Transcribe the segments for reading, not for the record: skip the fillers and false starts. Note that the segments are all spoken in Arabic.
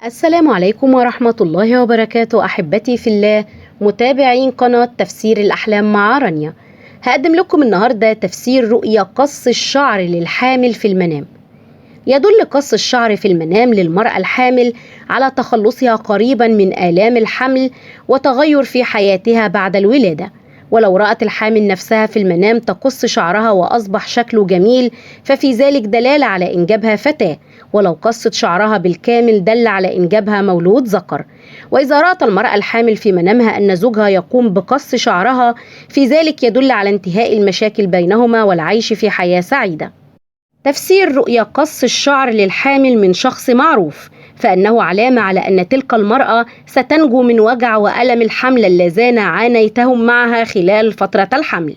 السلام عليكم ورحمة الله وبركاته أحبتي في الله متابعين قناة تفسير الأحلام مع رانيا. هقدم لكم النهاردة تفسير رؤيا قص الشعر للحامل في المنام. يدل قص الشعر في المنام للمرأة الحامل على تخلصها قريبا من آلام الحمل وتغير في حياتها بعد الولادة. ولو رأت الحامل نفسها في المنام تقص شعرها وأصبح شكله جميل ففي ذلك دلالة على إنجابها فتاة، ولو قصت شعرها بالكامل دل على إنجابها مولود ذكر. وإذا رأت المرأة الحامل في منامها أن زوجها يقوم بقص شعرها في ذلك يدل على انتهاء المشاكل بينهما والعيش في حياة سعيدة. تفسير رؤيا قص الشعر للحامل من شخص معروف، فإنه علامة على أن تلك المرأة ستنجو من وجع وألم الحمل اللذان عانيتهم معها خلال فترة الحمل.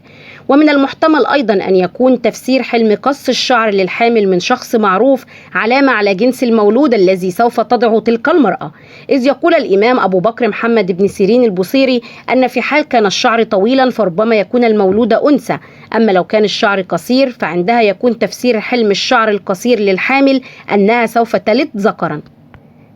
ومن المحتمل أيضا أن يكون تفسير حلم قص الشعر للحامل من شخص معروف علامة على جنس المولود الذي سوف تضعه تلك المرأة، إذ يقول الإمام أبو بكر محمد بن سيرين البوصيري أن في حال كان الشعر طويلا فربما يكون المولود أنثى، أما لو كان الشعر قصير فعندها يكون تفسير حلم الشعر القصير للحامل أنها سوف تلد ذكرا.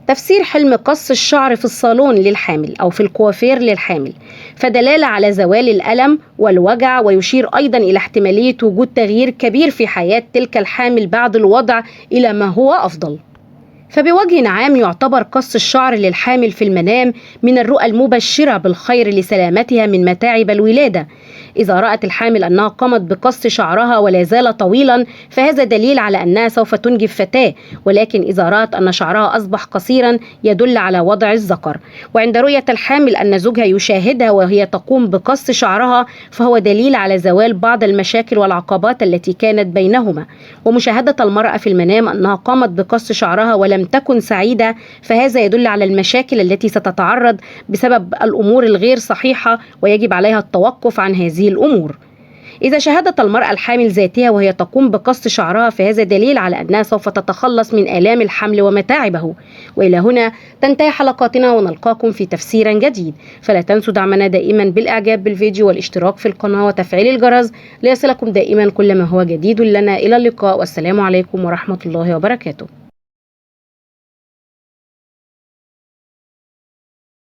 تفسير حلم قص الشعر في الصالون للحامل أو في الكوافير للحامل فدلالة على زوال الألم والوجع، ويشير أيضا إلى احتمالية وجود تغيير كبير في حياة تلك الحامل بعد الوضع إلى ما هو أفضل. فبوجه عام يعتبر قص الشعر للحامل في المنام من الرؤى المبشرة بالخير لسلامتها من متاعب الولادة. إذا رأت الحامل أنها قامت بقص شعرها ولا زال طويلا فهذا دليل على أنها سوف تنجب فتاة، ولكن إذا رأت أن شعرها أصبح قصيرا يدل على وضع الذكر. وعند رؤية الحامل أن زوجها يشاهدها وهي تقوم بقص شعرها فهو دليل على زوال بعض المشاكل والعقبات التي كانت بينهما. ومشاهدة المرأة في المنام أنها قامت بقص شعرها ولم تكن سعيدة فهذا يدل على المشاكل التي ستتعرض بسبب الأمور الغير صحيحة ويجب عليها التوقف عن هذه الأمور. إذا شاهدت المرأة الحامل ذاتها وهي تقوم بقص شعرها فهذا دليل على أنها سوف تتخلص من آلام الحمل ومتاعبه. وإلى هنا تنتهي حلقاتنا ونلقاكم في تفسير جديد، فلا تنسوا دعمنا دائما بالإعجاب بالفيديو والاشتراك في القناة وتفعيل الجرس ليصلكم دائما كل ما هو جديد لنا. إلى اللقاء والسلام عليكم ورحمة الله وبركاته.